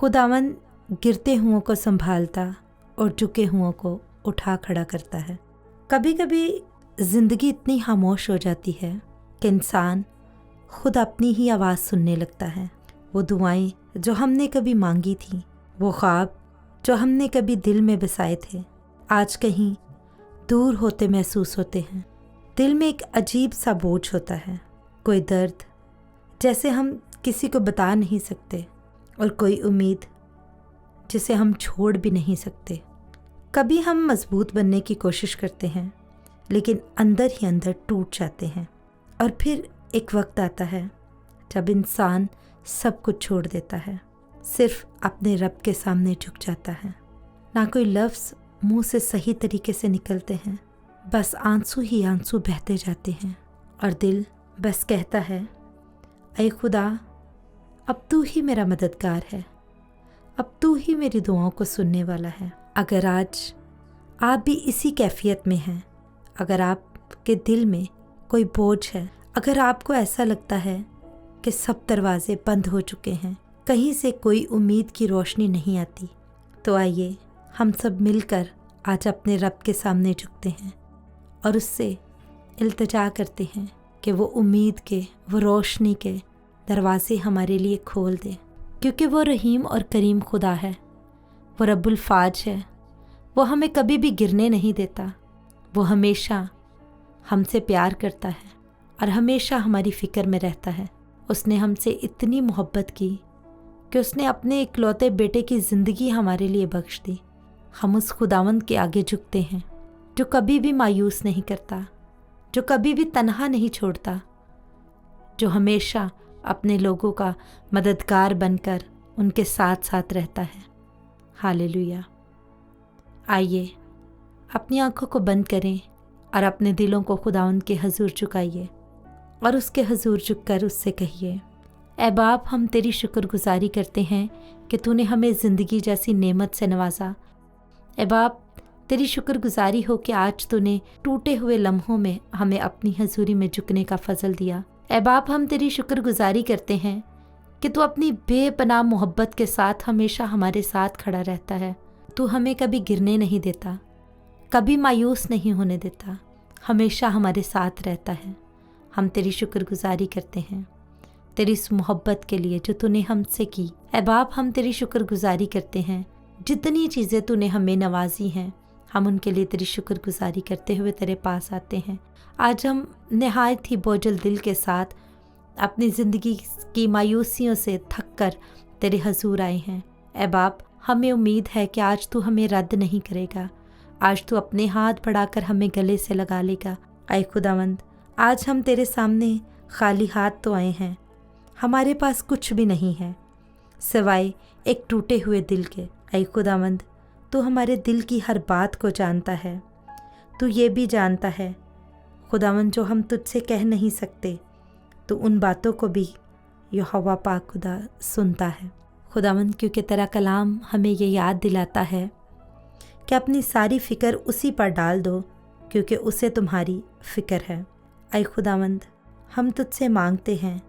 खुदावन गिरते हुओं को संभालता और झुके हुओं को उठा खड़ा करता है। कभी कभी ज़िंदगी इतनी खामोश हो जाती है कि इंसान खुद अपनी ही आवाज़ सुनने लगता है। वो दुआएं जो हमने कभी मांगी थी, वो ख्वाब जो हमने कभी दिल में बसाए थे, आज कहीं दूर होते महसूस होते हैं। दिल में एक अजीब सा बोझ होता है, कोई दर्द जैसे हम किसी को बता नहीं सकते, और कोई उम्मीद जिसे हम छोड़ भी नहीं सकते। कभी हम मजबूत बनने की कोशिश करते हैं, लेकिन अंदर ही अंदर टूट जाते हैं। और फिर एक वक्त आता है जब इंसान सब कुछ छोड़ देता है, सिर्फ अपने रब के सामने झुक जाता है। ना कोई लफ्ज़ मुंह से सही तरीके से निकलते हैं, बस आंसू ही आंसू बहते जाते हैं, और दिल बस कहता है, ऐ खुदा, अब तू ही मेरा मददगार है, अब तू ही मेरी दुआओं को सुनने वाला है। अगर आज आप भी इसी कैफियत में हैं, अगर आपके दिल में कोई बोझ है, अगर आपको ऐसा लगता है कि सब दरवाजे बंद हो चुके हैं, कहीं से कोई उम्मीद की रोशनी नहीं आती, तो आइए हम सब मिलकर आज अपने रब के सामने झुकते हैं और उससे इल्तिजा करते हैं कि वो उम्मीद के, वो रोशनी के दरवाजे हमारे लिए खोल दे, क्योंकि वो रहीम और करीम खुदा है। वो रब्बुल फाज है। वो हमें कभी भी गिरने नहीं देता। वो हमेशा हमसे प्यार करता है और हमेशा हमारी फ़िक्र में रहता है। उसने हमसे इतनी मोहब्बत की कि उसने अपने इकलौते बेटे की ज़िंदगी हमारे लिए बख्श दी। हम उस खुदावंद के आगे झुकते हैं जो कभी भी मायूस नहीं करता, जो कभी भी तन्हा नहीं छोड़ता, जो हमेशा अपने लोगों का मददगार बनकर उनके साथ साथ रहता है। हालेलुया। आइए अपनी आंखों को बंद करें और अपने दिलों को खुदावंद के हजूर झुकाइए और उसके हजूर झुककर उससे कहिए, ऐ बाप, हम तेरी शुक्रगुजारी करते हैं कि तूने हमें ज़िंदगी जैसी नेमत से नवाजा। ऐ बाप, तेरी शुक्रगुजारी हो कि आज तूने टूटे हुए लम्हों में हमें अपनी हजूरी में झुकने का फजल दिया। ऐ बाप, हम तेरी शुक्रगुजारी करते हैं कि तू अपनी बेपनाह मोहब्बत के साथ हमेशा हमारे साथ खड़ा रहता है। तू हमें कभी गिरने नहीं देता, कभी मायूस नहीं होने देता, हमेशा हमारे साथ रहता है। हम तेरी शुक्रगुजारी करते हैं तेरी इस मोहब्बत के लिए जो तूने हमसे की। ऐ बाप, हम तेरी शुक्रगुजारी करते हैं जितनी चीज़ें तूने हमें नवाजी हैं, हम उनके लिए तेरी शुक्रगुजारी करते हुए तेरे पास आते हैं। आज हम नहायत ही बोझल दिल के साथ अपनी ज़िंदगी की मायूसियों से थक कर तेरे हजूर आए हैं। ऐ बाप, हमें उम्मीद है कि आज तू हमें रद्द नहीं करेगा, आज तू अपने हाथ बढ़ाकर हमें गले से लगा लेगा। ऐ खुदावंद, आज हम तेरे सामने खाली हाथ तो आए हैं, हमारे पास कुछ भी नहीं है सिवाय एक टूटे हुए दिल के। ऐ खुदावंद, तू हमारे दिल की हर बात को जानता है। तू ये भी जानता है खुदावंद जो हम तुझसे कह नहीं सकते, तो उन बातों को भी यहोवा पाक खुदा सुनता है। खुदावंद, क्योंकि तेरा कलाम हमें ये याद दिलाता है कि अपनी सारी फ़िक्र उसी पर डाल दो, क्योंकि उसे तुम्हारी फ़िक्र है। ऐ खुदावंद, हम तुझसे मांगते हैं,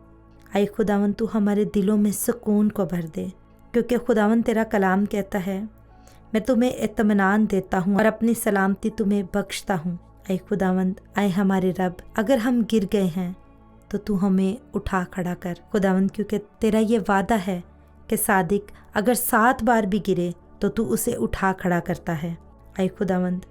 ऐ खुदावंद, तू हमारे दिलों में सुकून को भर दे, क्योंकि खुदावंद तेरा कलाम कहता है, मैं तुम्हें इत्मीनान देता हूँ और अपनी सलामती तुम्हें बख्शता हूँ। ऐ खुदावंद, ऐ हमारे रब, अगर हम गिर गए हैं तो तू हमें उठा खड़ा कर खुदावंद, क्योंकि तेरा ये वादा है कि सादिक अगर 7 बार भी गिरे तो तू उसे उठा खड़ा करता है। ऐ खुदावंद,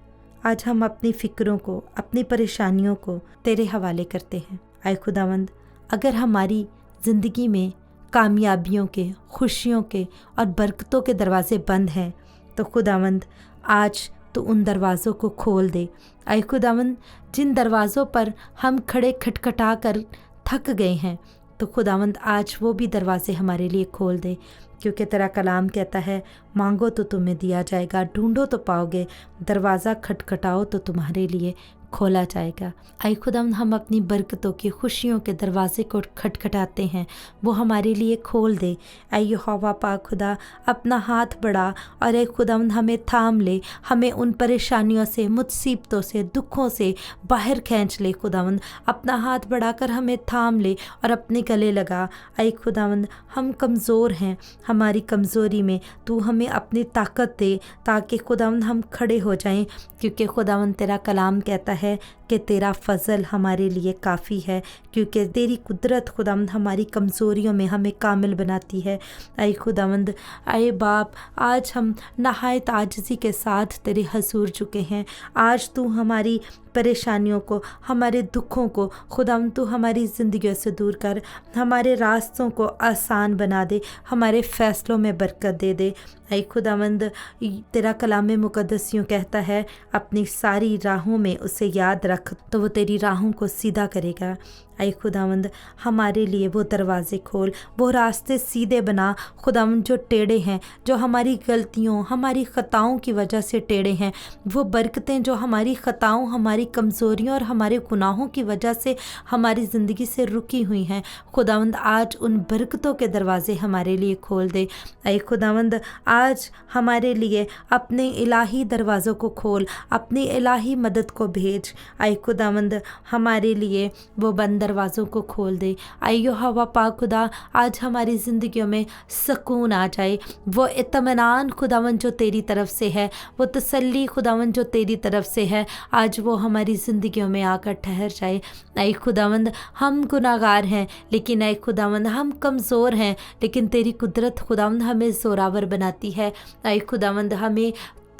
आज हम अपनी फ़िक्रों को, अपनी परेशानियों को तेरे हवाले करते हैं। ऐ खुदावंद, अगर हमारी ज़िंदगी में कामयाबियों के, खुशियों के और बरकतों के दरवाज़े बंद हैं, तो खुदावंद आज तो उन दरवाज़ों को खोल दे। ऐ खुदावंद, जिन दरवाज़ों पर हम खड़े खटखटा कर थक गए हैं, तो खुदावंद आज वो भी दरवाज़े हमारे लिए खोल दे, क्योंकि तेरा कलाम कहता है, मांगो तो तुम्हें दिया जाएगा, ढूंढो तो पाओगे, दरवाज़ा खटखटाओ तो तुम्हारे लिए खोला जाएगा। आई खुदावंद हम अपनी बरकतों की खुशियों के दरवाजे को खटखटाते हैं, वो हमारे लिए खोल दे। आई यहोवा पाक खुदा अपना हाथ बढ़ा और आई खुदावंद हमें थाम ले, हमें उन परेशानियों से, मुसीबतों से, दुखों से बाहर खींच ले। खुदावंद अपना हाथ बढ़ाकर हमें थाम ले और अपने गले लगा। आई खुदावंद हम कमज़ोर हैं, हमारी कमज़ोरी में तू हमें अपनी ताकत दे ताकि खुदावंद हम खड़े हो जाएं, क्योंकि खुदावंद तेरा कलाम कहता है कि तेरा फजल हमारे लिए काफ़ी है, क्योंकि तेरी कुदरत खुदावंद हमारी कमज़ोरियों में हमें कामिल बनाती है। आई खुदावंद, आए बाप, आज हम नहायत आजिज़ी के साथ तेरे हजूर झुके हैं। आज तू हमारी परेशानियों को, हमारे दुखों को खुदावंद तू हमारी ज़िंदगियों से दूर कर, हमारे रास्तों को आसान बना दे, हमारे फ़ैसलों में बरकत दे दे। ऐ खुदावंद, तेरा कलाम मुक़द्दस यूँ कहता है, अपनी सारी राहों में उसे याद रख तो वो तेरी राहों को सीधा करेगा। ऐ खुदावंद, हमारे लिए वो दरवाज़े खोल, वो रास्ते सीधे बना खुदावंद जो टेढ़े हैं, जो हमारी गलतियों, हमारी ख़ताओं की वजह से टेढ़े हैं, वो बरकतें जो हमारी ख़ताओं, हमारी कमज़ोरियों और हमारे गुनाहों की वजह से हमारी ज़िंदगी से रुकी हुई हैं, खुदावंद आज उन बरकतों के दरवाज़े हमारे लिए खोल दे। ऐ खुदावंद, आज हमारे लिए अपने इलाही दरवाज़ों को खोल, अपनी इलाही मदद को भेज। ऐ खुदावंद, हमारे लिए वो बंद दरवाज़ों को खोल दे। आइयो हवा पाक खुदा, आज हमारी ज़िंदगियों में सुकून आ जाए, वो इत्मीनान खुदावंद जो तेरी तरफ से है, वो तसल्ली खुदावंद जो तेरी तरफ से है, आज वो हमारी ज़िंदगियों में आकर ठहर जाए। ऐ खुदावंद, हम गुनाहगार हैं, लेकिन ऐ खुदावंद हम कमज़ोर हैं, लेकिन तेरी कुदरत खुदावंद हमें ज़ोरावर बनाती है। ऐ खुदावंद, हमें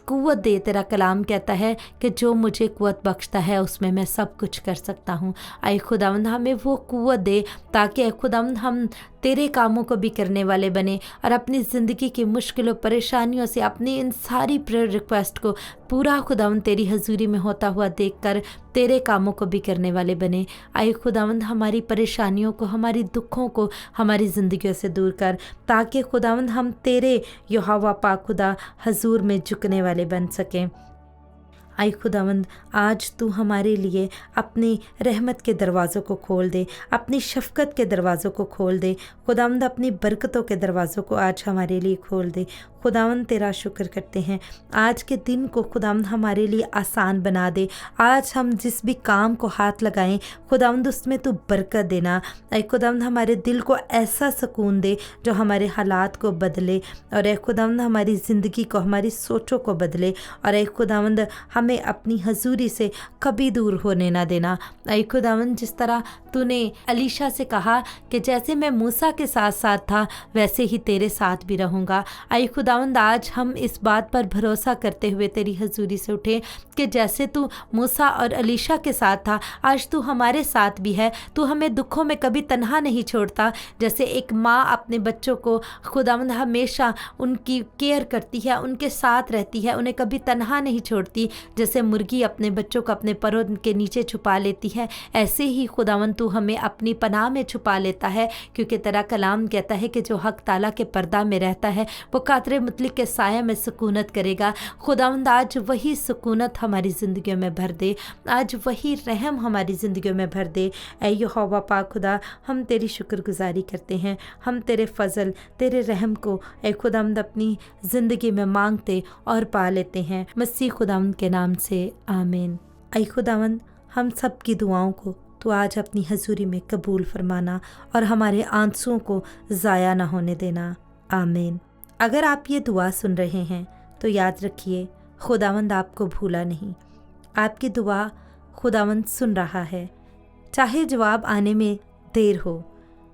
कुव्वत दे। तेरा कलाम कहता है कि जो मुझे कुव्वत बख्शता है उसमें मैं सब कुछ कर सकता हूँ। ऐ खुदावंद, हमें वो कुव्वत दे ताकि ऐ खुदावंद हम तेरे कामों को भी करने वाले बने और अपनी ज़िंदगी की मुश्किलों, परेशानियों से, अपनी इन सारी प्रेयर रिक्वेस्ट को पूरा खुदावंद तेरी हजूरी में होता हुआ देखकर तेरे कामों को भी करने वाले बने। ऐ खुदावंद, हमारी परेशानियों को, हमारी दुखों को हमारी ज़िंदगियों से दूर कर, ताकि खुदावंद हम तेरे यहोवा पाक खुदा हजूर में झुकने वाले बन सकें। आई खुदावंद, आज तू हमारे लिए अपनी रहमत के दरवाज़ों को खोल दे, अपनी शफ़क़त के दरवाज़ों को खोल दे। खुदावंद, अपनी बरकतों के दरवाज़ों को आज हमारे लिए खोल दे। खुदावंद, तेरा शुक्र करते हैं, आज के दिन को खुदावंद हमारे लिए आसान बना दे। आज हम जिस भी काम को हाथ लगाएं खुदावंद, उसमें तू बरकत देना। ऐ खुदावंद, हमारे दिल को ऐसा सुकून दे जो हमारे हालात को बदले, और ऐ खुदावंद हमारी ज़िंदगी को, हमारी सोचों को बदले, और ऐ खुदावंद हमें अपनी हजूरी से कभी दूर होने ना देना। ऐ खुदावंद, जिस तरह तूने अलीशा से कहा कि जैसे मैं मूसा के साथ साथ था वैसे ही तेरे साथ भी रहूँगा। ऐ खुदावंद, आज हम इस बात पर भरोसा करते हुए तेरी हजूरी से उठे कि जैसे तू मूसा और अलीशा के साथ था, आज तू हमारे साथ भी है। तू हमें दुखों में कभी तन्हा नहीं छोड़ता। जैसे एक माँ अपने बच्चों को खुदावंद हमेशा उनकी केयर करती है, उनके साथ रहती है, उन्हें कभी तन्हा नहीं छोड़ती। जैसे मुर्गी अपने बच्चों को अपने परों के नीचे छुपा लेती है, ऐसे ही खुदावंद तू हमें अपनी पनाह में छुपा लेता है, क्योंकि तेरा कलाम कहता है कि जो हक ताला के पर्दा में रहता है वो कातरे मुतलिक के साया में सुकूनत करेगा। खुदावंद, आज वही सुकूनत हमारी ज़िंदगियों में भर दे, आज वही रहम हमारी ज़िंदगियों में भर दे। ऐ यहोवा पाक खुदा, हम तेरी शुक्रगुजारी करते हैं, हम तेरे फजल, तेरे रहम को ऐ खुदावंद अपनी ज़िंदगी में मांगते और पा लेते हैं, मसीह खुदावंद के नाम से, आमीन। ऐ खुदावंद, हम सब की दुआओं को तो आज अपनी हजूरी में कबूल फरमाना और हमारे आंसुओं को ज़ाया ना होने देना, आमीन। अगर आप ये दुआ सुन रहे हैं तो याद रखिए, खुदावंद आपको भूला नहीं, आपकी दुआ खुदावंद सुन रहा है। चाहे जवाब आने में देर हो,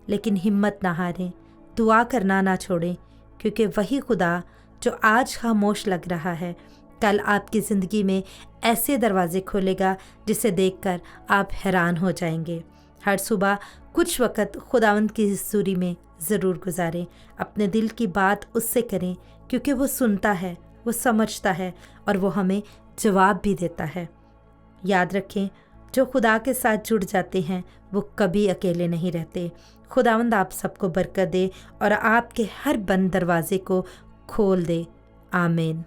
लेकिन हिम्मत ना हारें, दुआ करना ना छोड़ें, क्योंकि वही खुदा जो आज खामोश लग रहा है कल आपकी ज़िंदगी में ऐसे दरवाज़े खोलेगा जिसे देखकर आप हैरान हो जाएंगे। हर सुबह कुछ वक़्त खुदावंद की हजूरी में ज़रूर गुजारें, अपने दिल की बात उससे करें, क्योंकि वो सुनता है, वो समझता है और वो हमें जवाब भी देता है। याद रखें, जो खुदा के साथ जुड़ जाते हैं वो कभी अकेले नहीं रहते। खुदावंद आप सबको बरकत दे और आपके हर बंद दरवाज़े को खोल दे, आमीन।